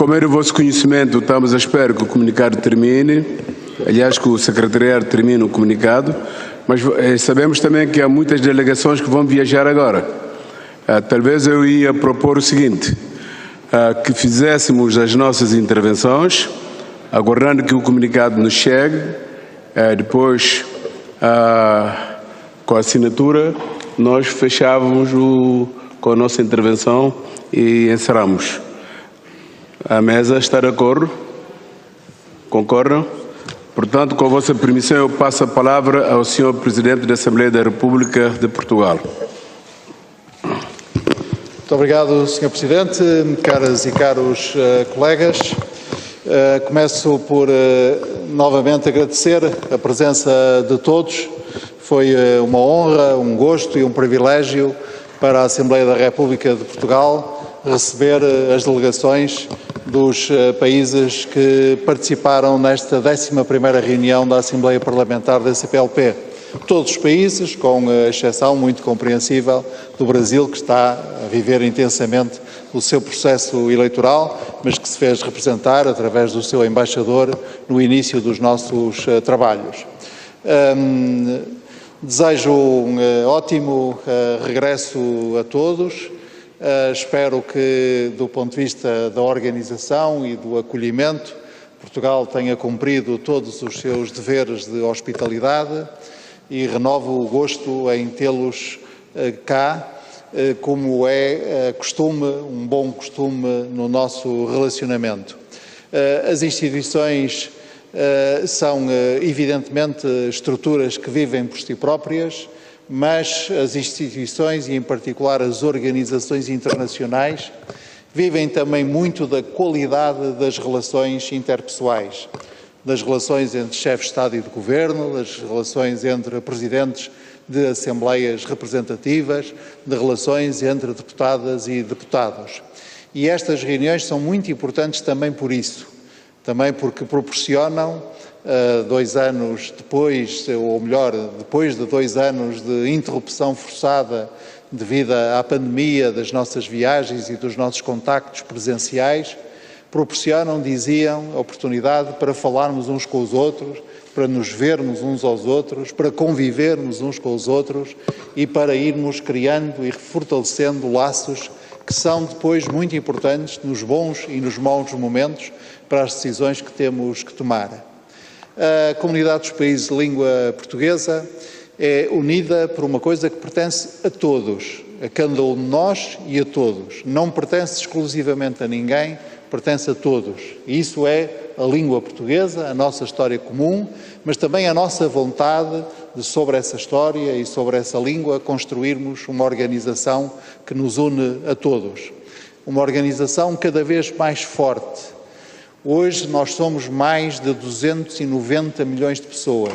Como é do vosso conhecimento, estamos à espera que o comunicado termine, aliás, que o secretariado termine o comunicado, mas sabemos também que há muitas delegações que vão viajar agora. Talvez eu ia propor o seguinte, que fizéssemos as nossas intervenções, aguardando que o comunicado nos chegue, depois, com a assinatura, nós fechávamos com a nossa intervenção e encerramos. A mesa está de acordo? Concordam? Portanto, com a vossa permissão, eu passo a palavra ao Sr. Presidente da Assembleia da República de Portugal. Muito obrigado, Sr. Presidente, caras e caros colegas. Começo por novamente agradecer a presença de todos. Foi uma honra, um gosto e um privilégio para a Assembleia da República de Portugal receber as delegações dos países que participaram nesta 11ª reunião da Assembleia Parlamentar da CPLP. Todos os países, com a exceção muito compreensível do Brasil, que está a viver intensamente o seu processo eleitoral, mas que se fez representar através do seu embaixador no início dos nossos trabalhos. Desejo um ótimo regresso a todos. Espero que, do ponto de vista da organização e do acolhimento, Portugal tenha cumprido todos os seus deveres de hospitalidade e renovo o gosto em tê-los cá, como é costume, um bom costume no nosso relacionamento. As instituições são, evidentemente, estruturas que vivem por si próprias, mas as instituições, e em particular as organizações internacionais, vivem também muito da qualidade das relações interpessoais, das relações entre chefes de Estado e de Governo, das relações entre presidentes de assembleias representativas, de relações entre deputadas e deputados. E estas reuniões são muito importantes também por isso, também porque proporcionam, 2 anos depois, ou melhor, depois de 2 anos de interrupção forçada devido à pandemia das nossas viagens e dos nossos contactos presenciais, proporcionam, diziam, a oportunidade para falarmos uns com os outros, para nos vermos uns aos outros, para convivermos uns com os outros e para irmos criando e fortalecendo laços que são depois muito importantes nos bons e nos maus momentos para as decisões que temos que tomar. A comunidade dos países de língua portuguesa é unida por uma coisa que pertence a todos, a cada um de nós e a todos. Não pertence exclusivamente a ninguém, pertence a todos. E isso é a língua portuguesa, a nossa história comum, mas também a nossa vontade de, sobre essa história e sobre essa língua, construirmos uma organização que nos une a todos. Uma organização cada vez mais forte. Hoje nós somos mais de 290 milhões de pessoas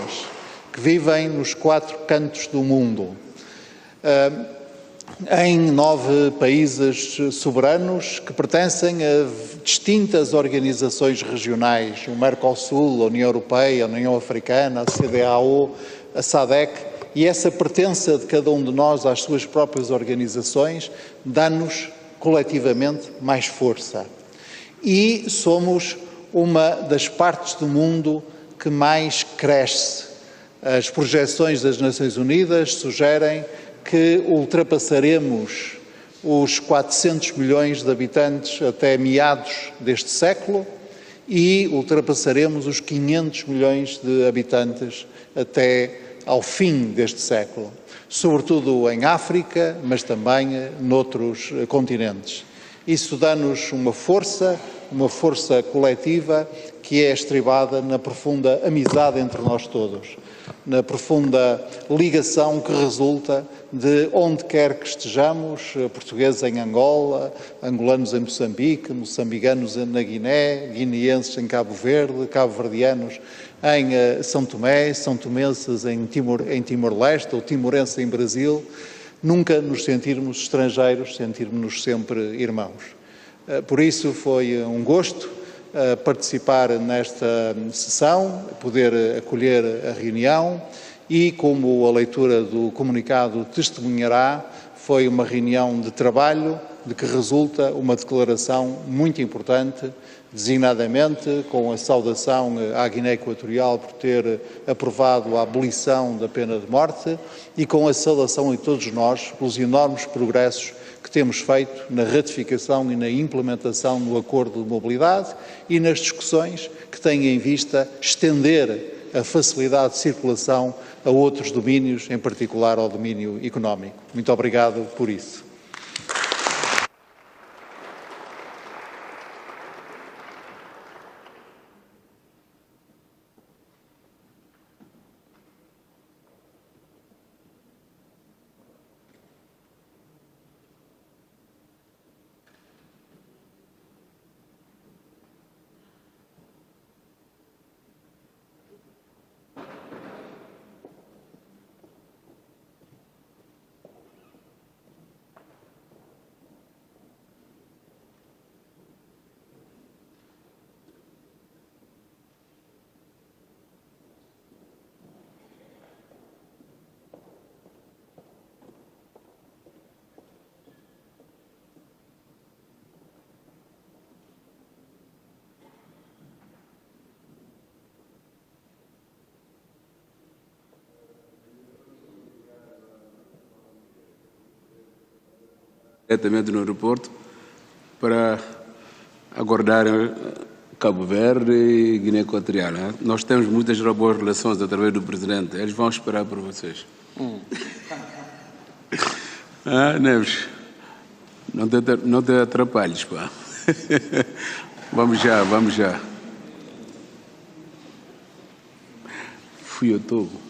que vivem nos 4 cantos do mundo, em 9 países soberanos que pertencem a distintas organizações regionais, o Mercosul, a União Europeia, a União Africana, a CEDEAO, a SADC, e essa pertença de cada um de nós às suas próprias organizações dá-nos coletivamente mais força. E somos uma das partes do mundo que mais cresce. As projeções das Nações Unidas sugerem que ultrapassaremos os 400 milhões de habitantes até meados deste século e ultrapassaremos os 500 milhões de habitantes até ao fim deste século, sobretudo em África, mas também noutros continentes. Isso dá-nos uma força coletiva que é estribada na profunda amizade entre nós todos, na profunda ligação que resulta de onde quer que estejamos, portugueses em Angola, angolanos em Moçambique, moçambicanos na Guiné, guineenses em Cabo Verde, cabo-verdianos em São Tomé, são-tomenses em Timor-Leste ou timorenses em Brasil. Nunca nos sentirmos estrangeiros, sentirmos-nos sempre irmãos. Por isso foi um gosto participar nesta sessão, poder acolher a reunião e, como a leitura do comunicado testemunhará, foi uma reunião de trabalho de que resulta uma declaração muito importante designadamente com a saudação à Guiné Equatorial por ter aprovado a abolição da pena de morte e com a saudação a todos nós pelos enormes progressos que temos feito na ratificação e na implementação do Acordo de Mobilidade e nas discussões que têm em vista estender a facilidade de circulação a outros domínios, em particular ao domínio económico. Muito obrigado por isso. Diretamente no aeroporto para aguardar Cabo Verde e Guiné Equatorial. Né? Nós temos muitas boas relações através do presidente. Eles vão esperar por vocês. Neves, não te atrapalhes, pá. Vamos já. Fui ao Togo.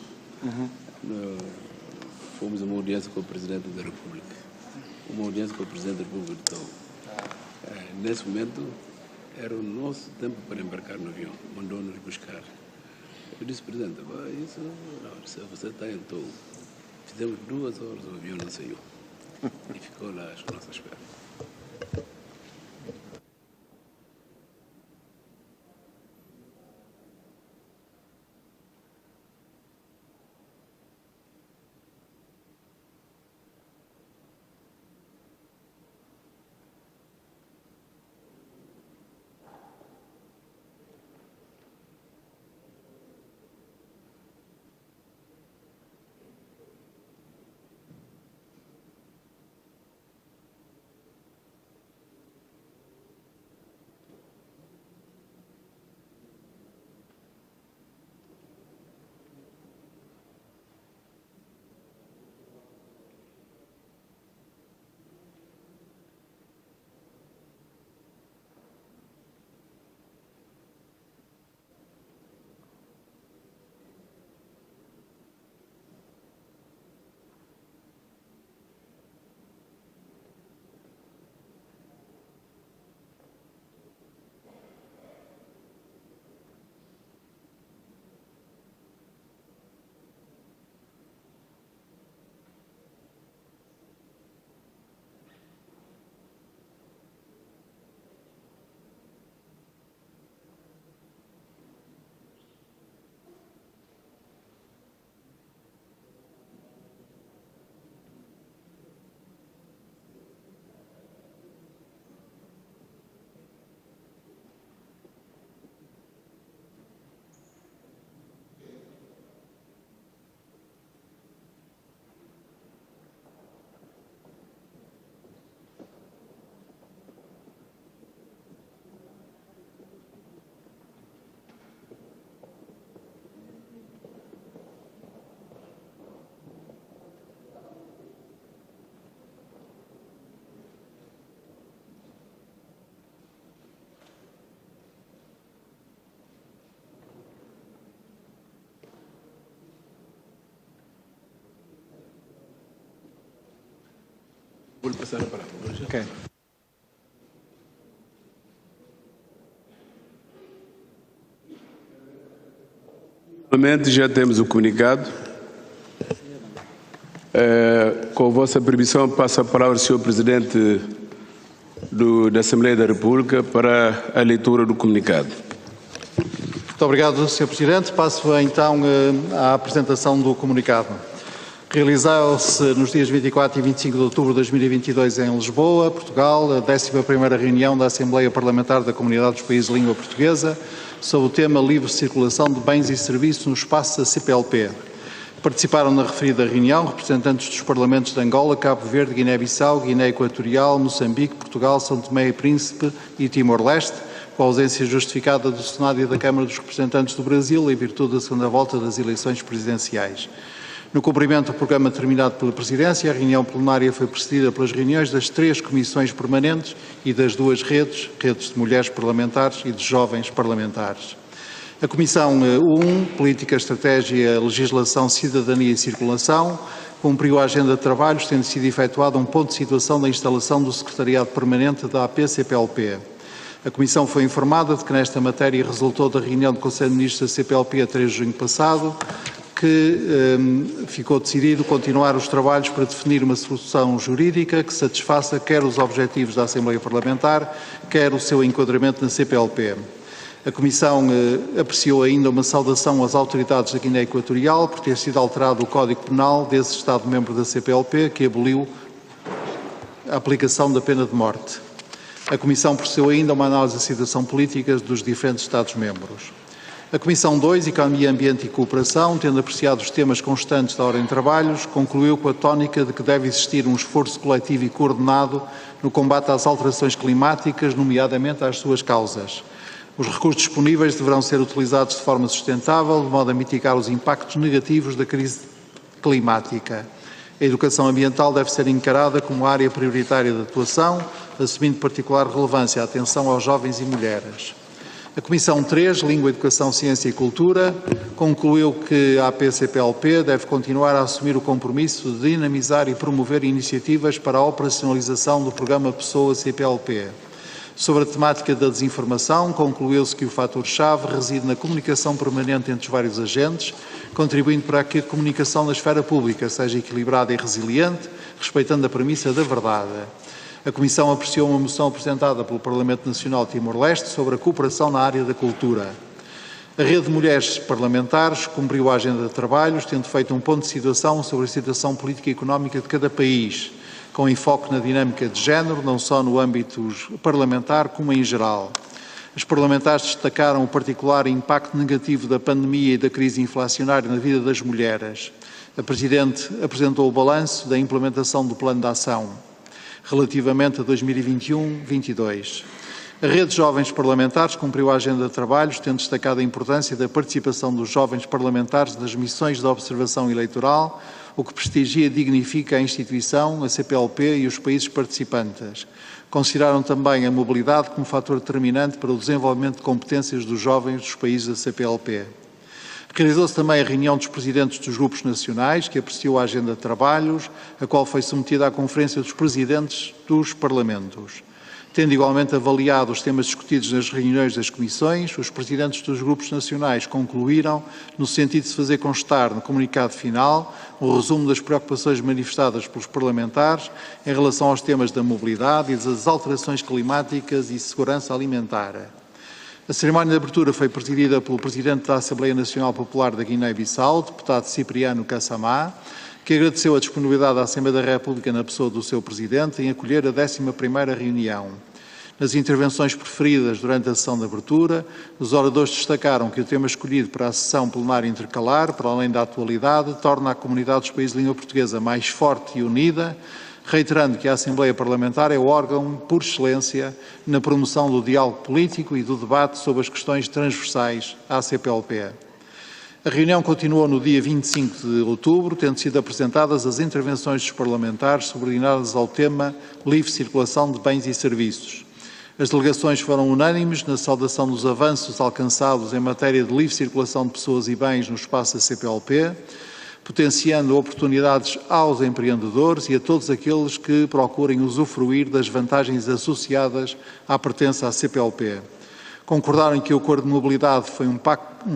Fomos a uma audiência com o presidente da República. Uma audiência com o presidente da República do Togo. Nesse momento, era o nosso tempo para embarcar no avião. Mandou-nos buscar. Eu disse, presidente, isso não, você está em Togo. Fizemos 2 horas, o avião não saiu. E ficou lá à nossa espera. Vou passar a palavra. Okay. Finalmente já temos o comunicado. Com a vossa permissão, passo a palavra ao Sr. Presidente da Assembleia da República para a leitura do comunicado. Muito obrigado, Sr. Presidente. Passo então à apresentação do comunicado. Realizou-se nos dias 24 e 25 de outubro de 2022 em Lisboa, Portugal, a 11ª reunião da Assembleia Parlamentar da Comunidade dos Países de Língua Portuguesa sobre o tema livre circulação de bens e serviços no espaço da CPLP. Participaram na referida reunião representantes dos Parlamentos de Angola, Cabo Verde, Guiné-Bissau, Guiné Equatorial, Moçambique, Portugal, São Tomé e Príncipe e Timor-Leste, com a ausência justificada do Senado e da Câmara dos Representantes do Brasil, em virtude da segunda volta das eleições presidenciais. No cumprimento do programa determinado pela Presidência, a reunião plenária foi precedida pelas reuniões das 3 comissões permanentes e das 2 redes de mulheres parlamentares e de jovens parlamentares. A Comissão 1, Política, Estratégia, Legislação, Cidadania e Circulação, cumpriu a agenda de trabalhos, tendo sido efetuado um ponto de situação da instalação do Secretariado Permanente da AP-CPLP. A Comissão foi informada de que nesta matéria resultou da reunião do Conselho de Ministros da CPLP a 3 de junho passado, que ficou decidido continuar os trabalhos para definir uma solução jurídica que satisfaça quer os objetivos da Assembleia Parlamentar, quer o seu enquadramento na CPLP. A Comissão apreciou ainda uma saudação às autoridades da Guiné Equatorial por ter sido alterado o Código Penal desse Estado-membro da CPLP, que aboliu a aplicação da pena de morte. A Comissão procedeu ainda a uma análise da situação política dos diferentes Estados-membros. A Comissão 2, Economia, Ambiente e Cooperação, tendo apreciado os temas constantes da ordem de trabalhos, concluiu com a tónica de que deve existir um esforço coletivo e coordenado no combate às alterações climáticas, nomeadamente às suas causas. Os recursos disponíveis deverão ser utilizados de forma sustentável, de modo a mitigar os impactos negativos da crise climática. A educação ambiental deve ser encarada como área prioritária de atuação, assumindo particular relevância a atenção aos jovens e mulheres. A Comissão 3, Língua, Educação, Ciência e Cultura, concluiu que a AP-CPLP deve continuar a assumir o compromisso de dinamizar e promover iniciativas para a operacionalização do programa Pessoa-CPLP. Sobre a temática da desinformação, concluiu-se que o fator-chave reside na comunicação permanente entre os vários agentes, contribuindo para que a comunicação na esfera pública seja equilibrada e resiliente, respeitando a premissa da verdade. A Comissão apreciou uma moção apresentada pelo Parlamento Nacional de Timor-Leste sobre a cooperação na área da cultura. A Rede de Mulheres Parlamentares cumpriu a agenda de trabalhos, tendo feito um ponto de situação sobre a situação política e económica de cada país, com enfoque na dinâmica de género, não só no âmbito parlamentar, como em geral. Os parlamentares destacaram o particular impacto negativo da pandemia e da crise inflacionária na vida das mulheres. A Presidente apresentou o balanço da implementação do Plano de Ação relativamente a 2021-22. A Rede de Jovens Parlamentares cumpriu a agenda de trabalhos, tendo destacado a importância da participação dos jovens parlamentares nas missões de observação eleitoral, o que prestigia e dignifica a instituição, a CPLP e os países participantes. Consideraram também a mobilidade como fator determinante para o desenvolvimento de competências dos jovens dos países da CPLP. Realizou-se também a reunião dos presidentes dos grupos nacionais, que apreciou a agenda de trabalhos, a qual foi submetida à Conferência dos Presidentes dos Parlamentos. Tendo igualmente avaliado os temas discutidos nas reuniões das comissões, os presidentes dos grupos nacionais concluíram no sentido de se fazer constar no comunicado final o resumo das preocupações manifestadas pelos parlamentares em relação aos temas da mobilidade e das alterações climáticas e segurança alimentar. A cerimónia de abertura foi presidida pelo Presidente da Assembleia Nacional Popular da Guiné-Bissau, deputado Cipriano Kassamá, que agradeceu a disponibilidade da Assembleia da República na pessoa do seu Presidente em acolher a 11ª reunião. Nas intervenções preferidas durante a sessão de abertura, os oradores destacaram que o tema escolhido para a sessão plenária intercalar, para além da atualidade, torna a comunidade dos países de língua portuguesa mais forte e unida, reiterando que a Assembleia Parlamentar é o órgão, por excelência, na promoção do diálogo político e do debate sobre as questões transversais à CPLP. A reunião continuou no dia 25 de outubro, tendo sido apresentadas as intervenções dos parlamentares subordinadas ao tema livre circulação de bens e serviços. As delegações foram unânimes na saudação dos avanços alcançados em matéria de livre circulação de pessoas e bens no espaço da CPLP, potenciando oportunidades aos empreendedores e a todos aqueles que procurem usufruir das vantagens associadas à pertença à CPLP. Concordaram que o Acordo de Mobilidade foi um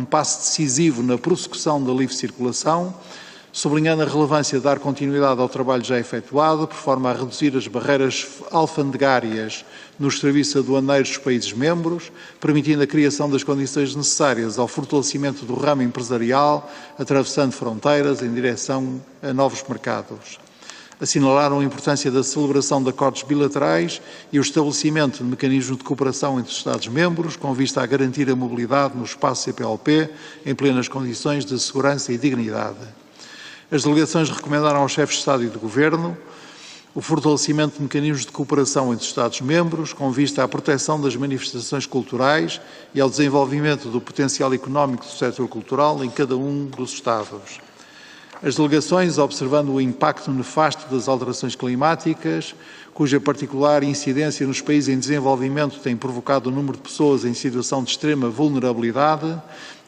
passo decisivo na prossecução da livre circulação, sublinhando a relevância de dar continuidade ao trabalho já efetuado, por forma a reduzir as barreiras alfandegárias nos serviços aduaneiros dos países-membros, permitindo a criação das condições necessárias ao fortalecimento do ramo empresarial, atravessando fronteiras em direção a novos mercados. Assinalaram a importância da celebração de acordos bilaterais e o estabelecimento de mecanismos de cooperação entre os Estados-membros, com vista a garantir a mobilidade no espaço CPLP em plenas condições de segurança e dignidade. As delegações recomendaram aos chefes de Estado e de Governo o fortalecimento de mecanismos de cooperação entre os Estados-membros, com vista à proteção das manifestações culturais e ao desenvolvimento do potencial económico do setor cultural em cada um dos Estados. As delegações, observando o impacto nefasto das alterações climáticas, cuja particular incidência nos países em desenvolvimento tem provocado o número de pessoas em situação de extrema vulnerabilidade,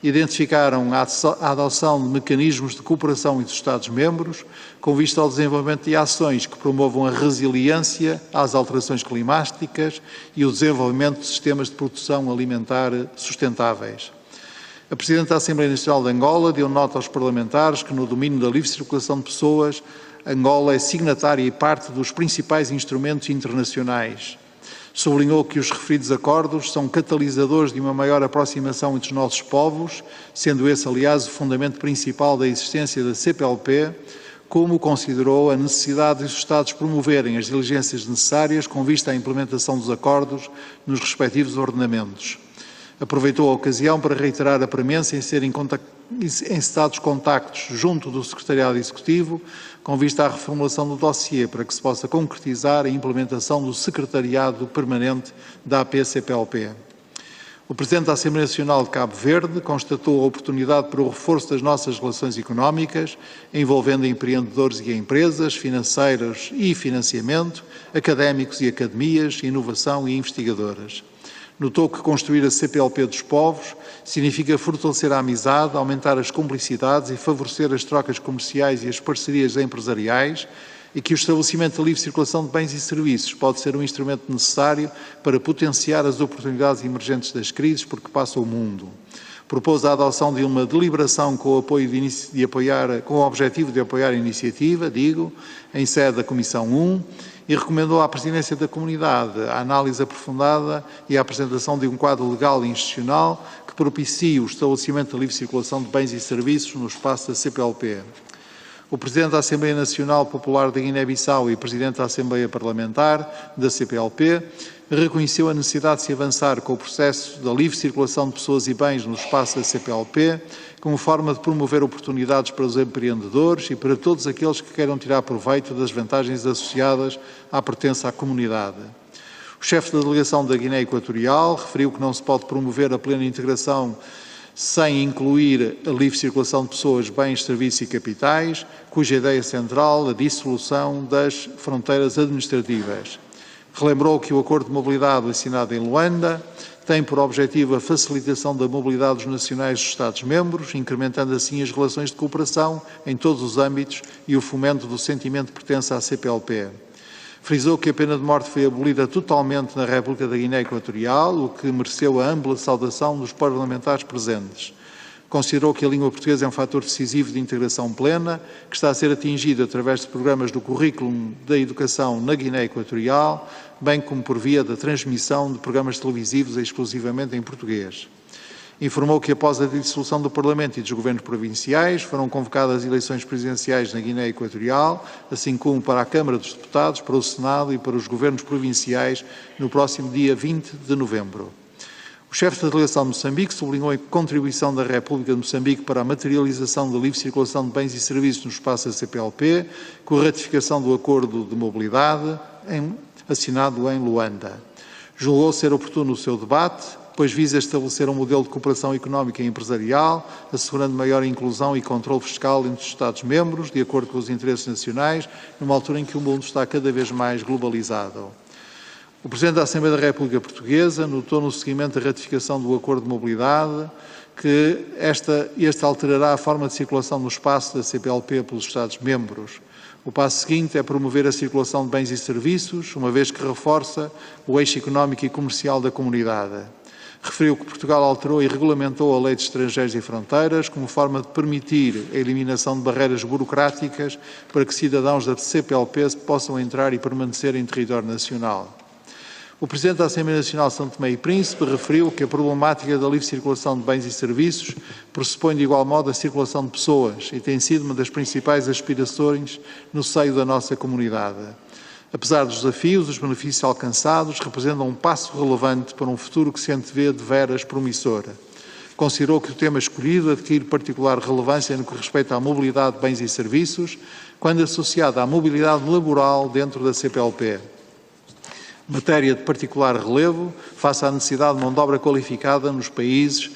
identificaram a adoção de mecanismos de cooperação entre os Estados-membros, com vista ao desenvolvimento de ações que promovam a resiliência às alterações climáticas e o desenvolvimento de sistemas de produção alimentar sustentáveis. A Presidente da Assembleia Nacional de Angola deu nota aos parlamentares que, no domínio da livre circulação de pessoas, Angola é signatária e parte dos principais instrumentos internacionais. Sublinhou que os referidos acordos são catalisadores de uma maior aproximação entre os nossos povos, sendo esse, aliás, o fundamento principal da existência da CPLP, como considerou a necessidade de os Estados promoverem as diligências necessárias com vista à implementação dos acordos nos respectivos ordenamentos. Aproveitou a ocasião para reiterar a premência em serem encetados contactos junto do Secretariado Executivo com vista à reformulação do dossiê para que se possa concretizar a implementação do Secretariado Permanente da AP-CPLP. O Presidente da Assembleia Nacional de Cabo Verde constatou a oportunidade para o reforço das nossas relações económicas, envolvendo empreendedores e empresas, financeiros e financiamento, académicos e academias, inovação e investigadoras. Notou que construir a CPLP dos povos significa fortalecer a amizade, aumentar as cumplicidades e favorecer as trocas comerciais e as parcerias empresariais e que o estabelecimento da livre circulação de bens e serviços pode ser um instrumento necessário para potenciar as oportunidades emergentes das crises por que passa o mundo. Propôs a adoção de uma deliberação com o objetivo de apoiar a iniciativa, em sede da Comissão 1, e recomendou à Presidência da Comunidade a análise aprofundada e a apresentação de um quadro legal e institucional que propicie o estabelecimento da livre circulação de bens e serviços no espaço da CPLP. O Presidente da Assembleia Nacional Popular da Guiné-Bissau e Presidente da Assembleia Parlamentar da CPLP reconheceu a necessidade de se avançar com o processo da livre circulação de pessoas e bens no espaço da CPLP, como forma de promover oportunidades para os empreendedores e para todos aqueles que queiram tirar proveito das vantagens associadas à pertença à comunidade. O chefe da delegação da Guiné Equatorial referiu que não se pode promover a plena integração sem incluir a livre circulação de pessoas, bens, serviços e capitais, cuja ideia central é a dissolução das fronteiras administrativas. Relembrou que o Acordo de Mobilidade assinado em Luanda tem por objetivo a facilitação da mobilidade dos nacionais dos Estados-membros, incrementando assim as relações de cooperação em todos os âmbitos e o fomento do sentimento de pertença à CPLP. Frisou que a pena de morte foi abolida totalmente na República da Guiné Equatorial, o que mereceu a ampla saudação dos parlamentares presentes. Considerou que a língua portuguesa é um fator decisivo de integração plena, que está a ser atingido através de programas do currículo da educação na Guiné Equatorial, bem como por via da transmissão de programas televisivos exclusivamente em português. Informou que após a dissolução do Parlamento e dos governos provinciais foram convocadas eleições presidenciais na Guiné Equatorial, assim como para a Câmara dos Deputados, para o Senado e para os governos provinciais no próximo dia 20 de novembro. O chefe da delegação de Moçambique sublinhou a contribuição da República de Moçambique para a materialização da livre circulação de bens e serviços no espaço da CPLP, com a ratificação do Acordo de Mobilidade assinado em Luanda. Julgou ser oportuno o seu debate, pois visa estabelecer um modelo de cooperação económica e empresarial, assegurando maior inclusão e controle fiscal entre os Estados-membros, de acordo com os interesses nacionais, numa altura em que o mundo está cada vez mais globalizado. O Presidente da Assembleia da República Portuguesa notou no seguimento da ratificação do Acordo de Mobilidade que este alterará a forma de circulação no espaço da CPLP pelos Estados-membros. O passo seguinte é promover a circulação de bens e serviços, uma vez que reforça o eixo económico e comercial da comunidade. Referiu que Portugal alterou e regulamentou a Lei de Estrangeiros e Fronteiras como forma de permitir a eliminação de barreiras burocráticas para que cidadãos da CPLP possam entrar e permanecer em território nacional. O Presidente da Assembleia Nacional de São Tomé e Príncipe referiu que a problemática da livre circulação de bens e serviços pressupõe de igual modo a circulação de pessoas e tem sido uma das principais aspirações no seio da nossa comunidade. Apesar dos desafios, os benefícios alcançados representam um passo relevante para um futuro que se antevê de veras promissor. Considerou que o tema escolhido adquire particular relevância no que respeita à mobilidade de bens e serviços, quando associada à mobilidade laboral dentro da CPLP. Matéria de particular relevo, face à necessidade de mão de obra qualificada nos países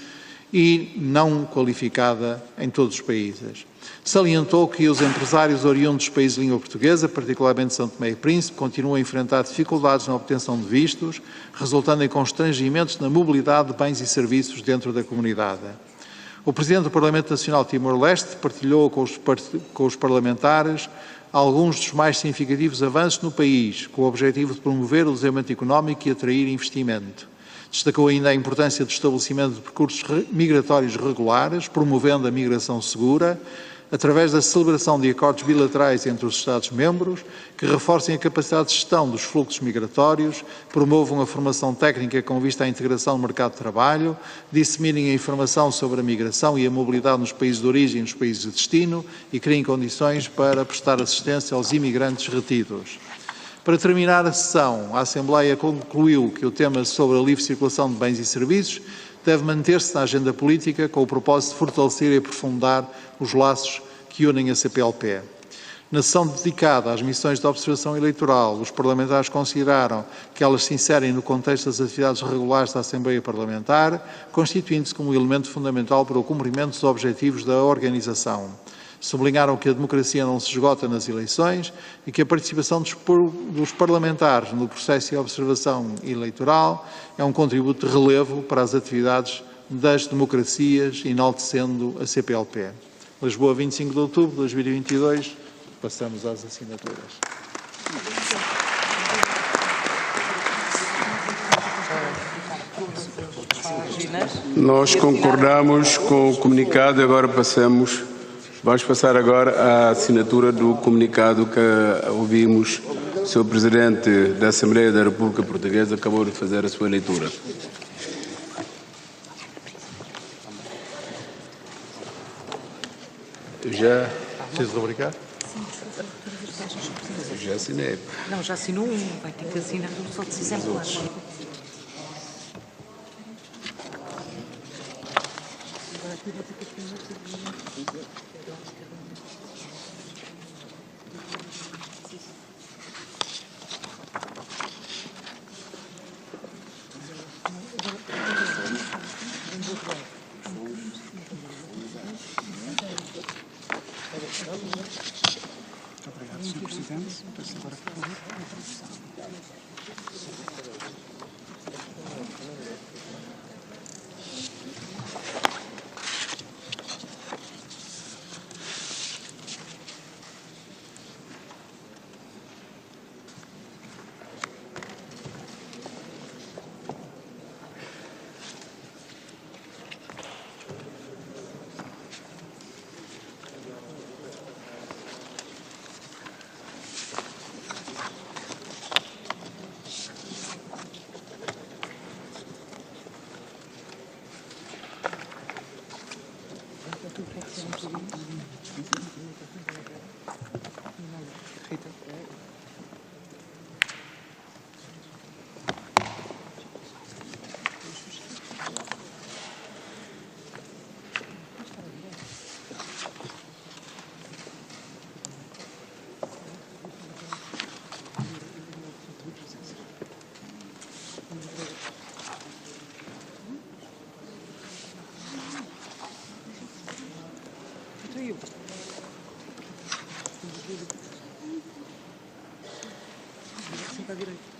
e não qualificada em todos os países. Salientou que os empresários oriundos dos países de língua portuguesa, particularmente São Tomé e Príncipe, continuam a enfrentar dificuldades na obtenção de vistos, resultando em constrangimentos na mobilidade de bens e serviços dentro da comunidade. O Presidente do Parlamento Nacional de Timor-Leste partilhou com os parlamentares alguns dos mais significativos avanços no país, com o objetivo de promover o desenvolvimento económico e atrair investimento. Destacou ainda a importância do estabelecimento de percursos migratórios regulares, promovendo a migração segura, através da celebração de acordos bilaterais entre os Estados-membros, que reforcem a capacidade de gestão dos fluxos migratórios, promovam a formação técnica com vista à integração no mercado de trabalho, disseminem a informação sobre a migração e a mobilidade nos países de origem e nos países de destino e criem condições para prestar assistência aos imigrantes retidos. Para terminar a sessão, a Assembleia concluiu que o tema sobre a livre circulação de bens e serviços deve manter-se na agenda política com o propósito de fortalecer e aprofundar os laços que unem a CPLP. Na sessão dedicada às missões de observação eleitoral, os parlamentares consideraram que elas se inserem no contexto das atividades regulares da Assembleia Parlamentar, constituindo-se como um elemento fundamental para o cumprimento dos objetivos da organização. Sublinharam que a democracia não se esgota nas eleições e que a participação dos parlamentares no processo de observação eleitoral é um contributo de relevo para as atividades das democracias, enaltecendo a CPLP. Lisboa, 25 de outubro de 2022. Passamos às assinaturas. Nós concordamos com o comunicado e agora vamos passar agora à assinatura do comunicado que ouvimos. O Sr. Presidente da Assembleia da República Portuguesa acabou de fazer a sua leitura. Já... Preciso de obrigar? Já assinei. Não, já assinou um, vai ter que assinar os outros exemplares. Obrigado, Sr. Presidente. Peço agora Para a direita.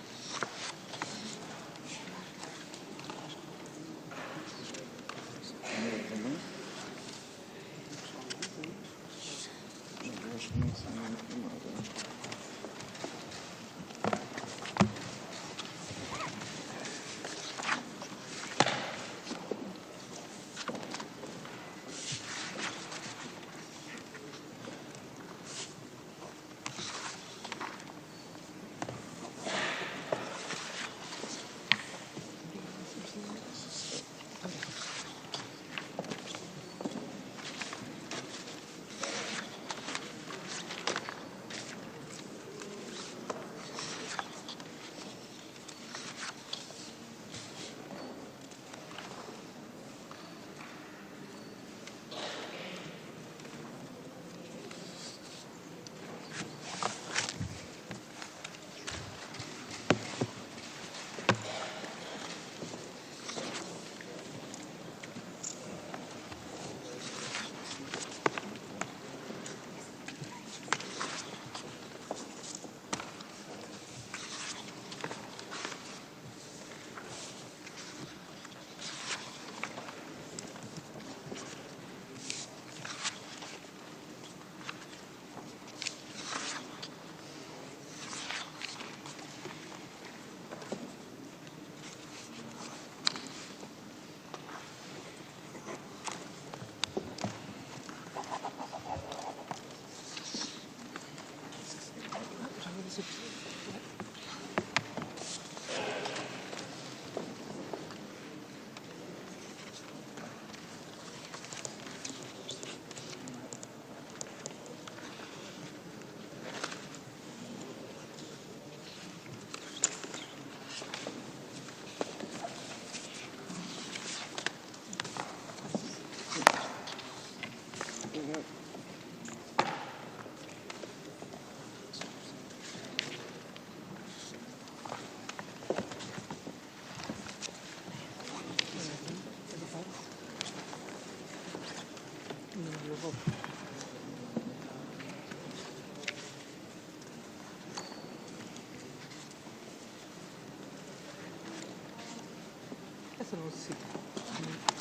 Essa não necessita.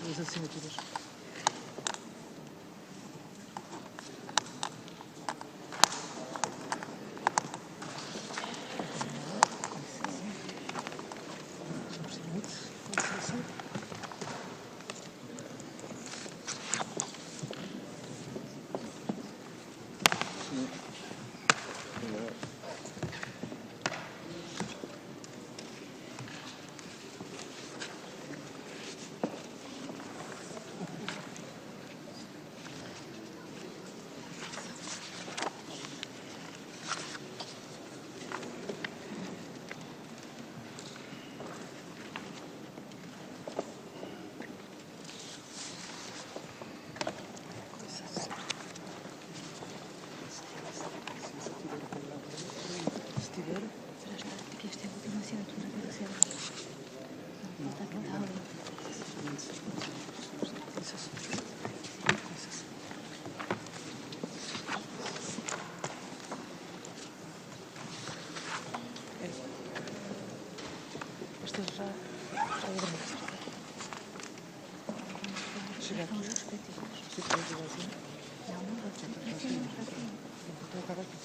As assinaturas. Esta já é da minha. Chegar aqui. Se for igualzinho. Não, não vai ter. Vou colocar aqui.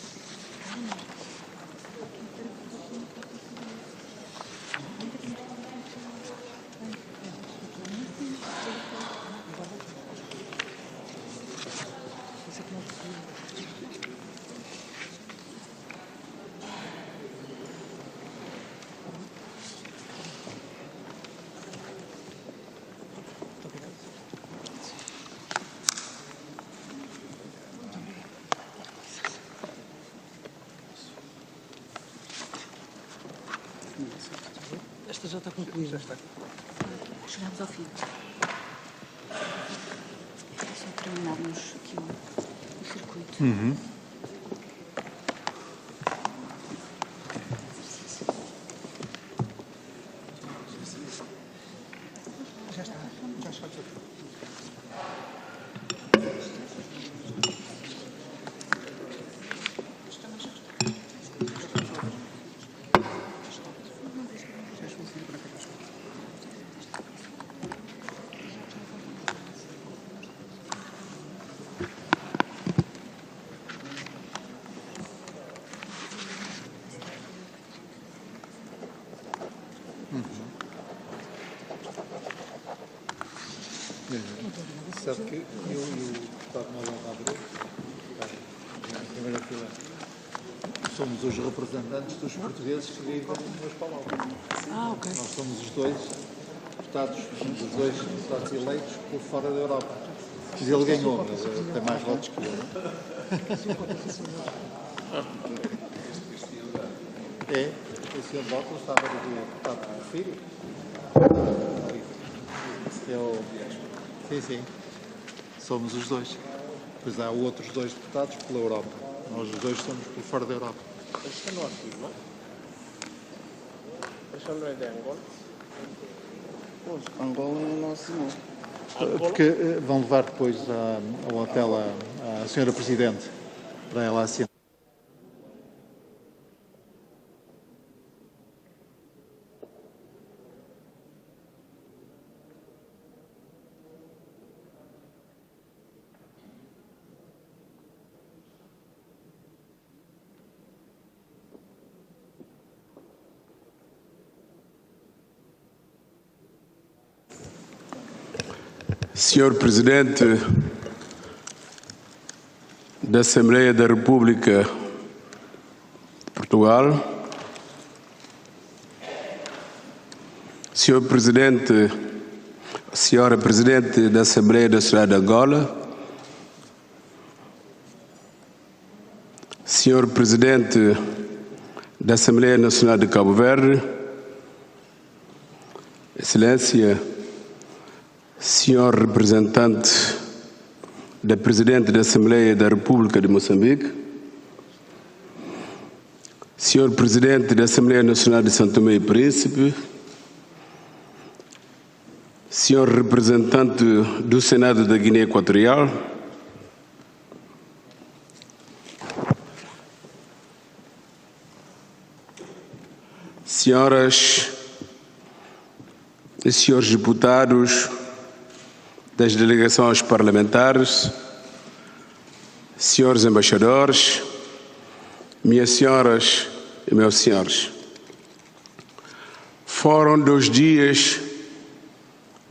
Esta já está concluída. Já está. Chegamos ao fim. É só terminarmos aqui o circuito. Já está. Já está. Sabe que eu e o deputado Manuel Abreu, na primeira fila, somos os representantes dos portugueses que vivem nas palavras. Ok. Nós somos os dois deputados, os dois deputados eleitos por fora da Europa. Ele ganhou, mas tem mais votos que eu. É, o senhor Bottas estava do deputado Porfírio. Sim. Somos os dois. Pois há outros dois deputados pela Europa. Nós os dois somos por fora da Europa. Este não é aqui, não? Este não é de Angola? Pois, Angola não assinou. Porque vão levar depois ao hotel a senhora Presidente para ela assinar. Senhor Presidente da Assembleia da República de Portugal, Senhora Presidente da Assembleia Nacional de Angola, Senhor Presidente da Assembleia Nacional de Cabo Verde, Excelência, Senhor Representante da Presidente da Assembleia da República de Moçambique, Senhor Presidente da Assembleia Nacional de São Tomé e Príncipe, Senhor Representante do Senado da Guiné Equatorial, Senhoras e senhores deputados das delegações parlamentares, senhores embaixadores, minhas senhoras e meus senhores, foram 2 dias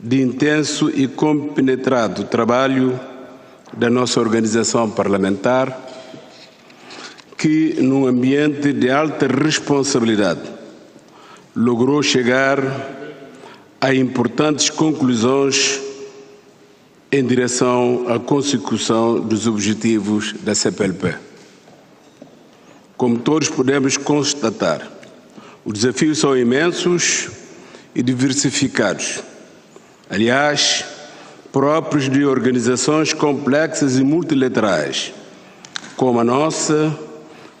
de intenso e compenetrado trabalho da nossa organização parlamentar, que, num ambiente de alta responsabilidade, logrou chegar a importantes conclusões em direção à consecução dos objetivos da CPLP. Como todos podemos constatar, os desafios são imensos e diversificados. Aliás, próprios de organizações complexas e multilaterais, como a nossa,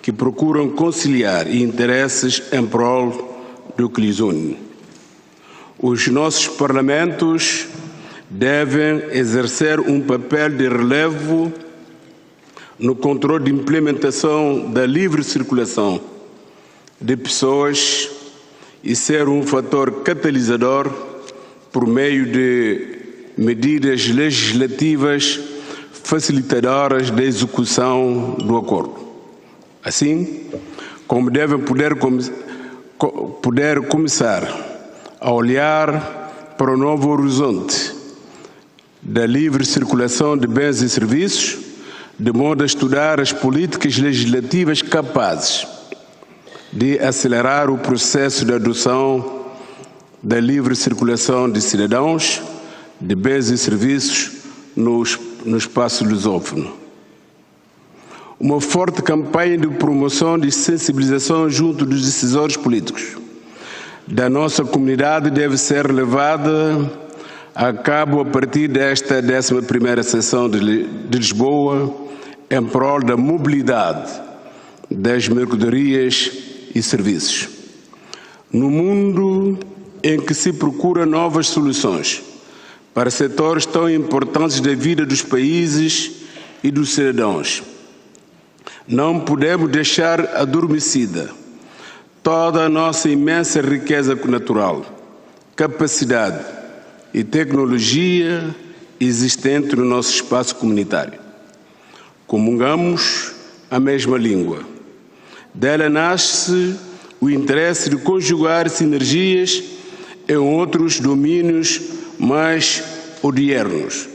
que procuram conciliar interesses em prol do que lhes une. Os nossos parlamentos devem exercer um papel de relevo no controle de implementação da livre circulação de pessoas e ser um fator catalisador por meio de medidas legislativas facilitadoras da execução do acordo. Assim, como devem poder começar a olhar para o novo horizonte da livre circulação de bens e serviços, de modo a estudar as políticas legislativas capazes de acelerar o processo de adoção da livre circulação de cidadãos, de bens e serviços no espaço lusófono. Uma forte campanha de promoção e sensibilização junto dos decisores políticos da nossa comunidade deve ser levada a cabo a partir desta 11ª sessão de Lisboa, em prol da mobilidade das mercadorias e serviços. No mundo em que se procura novas soluções para setores tão importantes da vida dos países e dos cidadãos, não podemos deixar adormecida toda a nossa imensa riqueza natural, capacidade e tecnologia existente no nosso espaço comunitário. Comungamos a mesma língua. Dela nasce o interesse de conjugar sinergias em outros domínios mais odiernos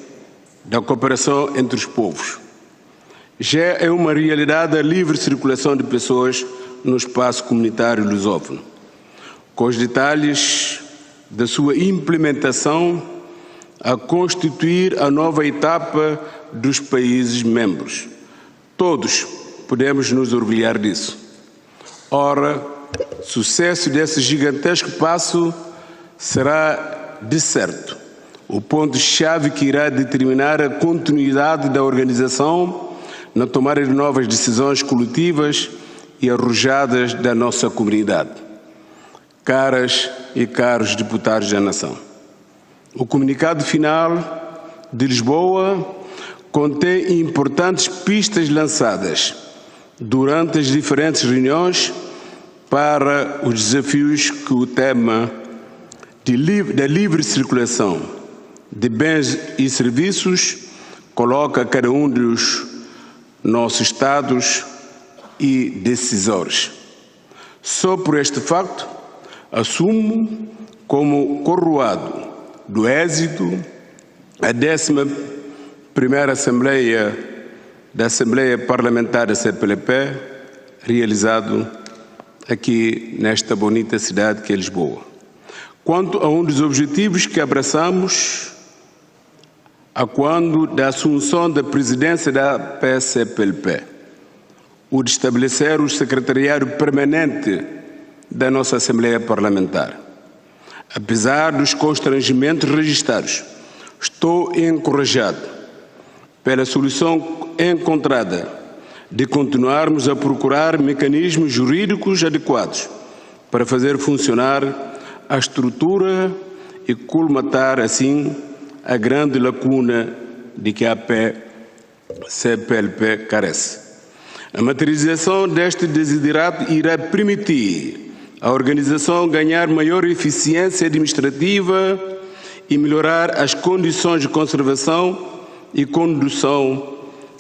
da cooperação entre os povos. Já é uma realidade a livre circulação de pessoas no espaço comunitário lusófono, com os detalhes da sua implementação a constituir a nova etapa dos países membros. Todos podemos nos orgulhar disso. Ora, sucesso desse gigantesco passo será, de certo, o ponto-chave que irá determinar a continuidade da organização na tomada de novas decisões coletivas e arrojadas da nossa comunidade. Caras e caros deputados da nação, o comunicado final de Lisboa contém importantes pistas lançadas durante as diferentes reuniões para os desafios que o tema da livre circulação de bens e serviços coloca a cada um dos nossos Estados e decisores. Só por este facto, assumo como coroado do êxito a 11ª Assembleia da Assembleia Parlamentar da CPLP, realizado aqui nesta bonita cidade que é Lisboa. Quanto a um dos objetivos que abraçamos, a quando da assunção da presidência da PCPLP, o de estabelecer o secretariado permanente da nossa Assembleia Parlamentar. Apesar dos constrangimentos registrados, estou encorajado pela solução encontrada de continuarmos a procurar mecanismos jurídicos adequados para fazer funcionar a estrutura e colmatar, assim, a grande lacuna de que a PCPLP carece. A materialização deste desiderato irá permitir à organização ganhar maior eficiência administrativa e melhorar as condições de conservação e condução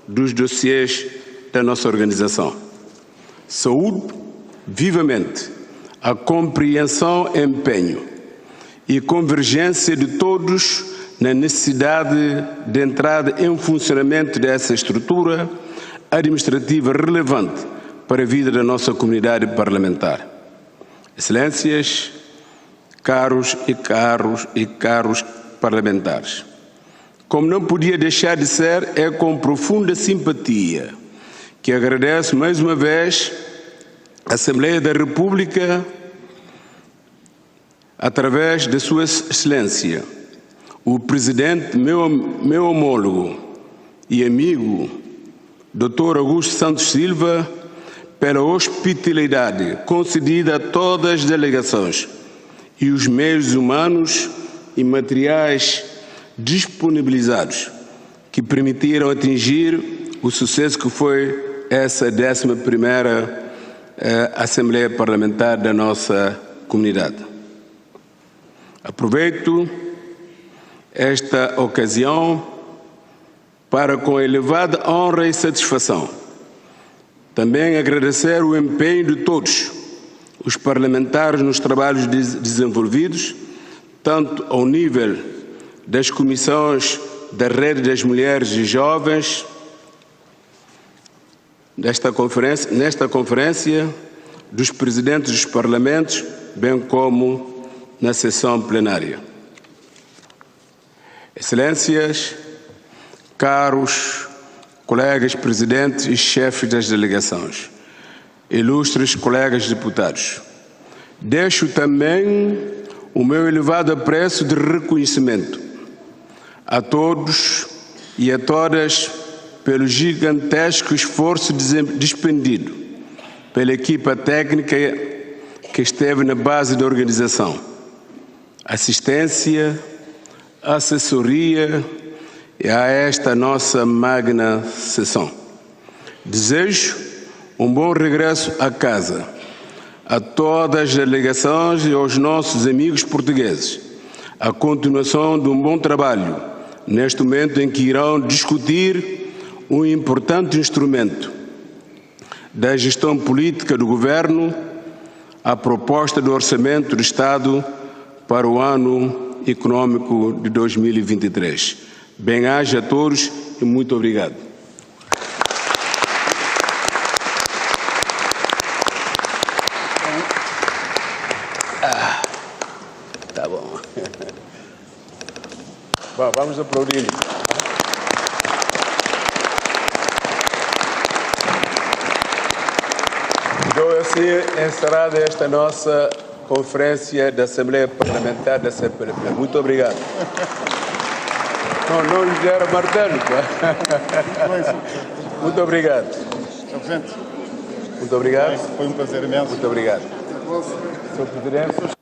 dos dossiês da nossa organização. Saúdo vivamente a compreensão, empenho e convergência de todos na necessidade de entrada em funcionamento dessa estrutura administrativa relevante para a vida da nossa comunidade parlamentar. Excelências, caros parlamentares, como não podia deixar de ser, é com profunda simpatia que agradeço mais uma vez à Assembleia da República, através de Sua Excelência, o Presidente, meu homólogo e amigo, Dr. Augusto Santos Silva, pela hospitalidade concedida a todas as delegações e os meios humanos e materiais disponibilizados que permitiram atingir o sucesso que foi essa 11ª Assembleia Parlamentar da nossa comunidade. Aproveito esta ocasião para, com elevada honra e satisfação, também agradecer o empenho de todos os parlamentares nos trabalhos desenvolvidos, tanto ao nível das comissões da Rede das Mulheres e Jovens, nesta conferência, dos presidentes dos parlamentos, bem como na sessão plenária. Excelências, caros colegas presidentes e chefes das delegações, ilustres colegas deputados, deixo também o meu elevado apreço de reconhecimento a todos e a todas pelo gigantesco esforço despendido pela equipa técnica que esteve na base da organização, assistência, assessoria e a esta nossa magna sessão. Desejo um bom regresso a casa a todas as delegações e aos nossos amigos portugueses, a continuação de um bom trabalho neste momento em que irão discutir um importante instrumento da gestão política do Governo, a proposta do Orçamento do Estado para o ano econômico de 2023. Bem-aja a todos e muito obrigado. Tá bom. Bom, vamos aplaudir. Então, assim encerrada esta nossa conferência da Assembleia Parlamentar da CPLP. Muito obrigado. Não lhe deram martelo, pá. Muito obrigado. Sr. Presidente. Muito obrigado. Foi um prazer imenso. Muito obrigado. Sr. Presidente.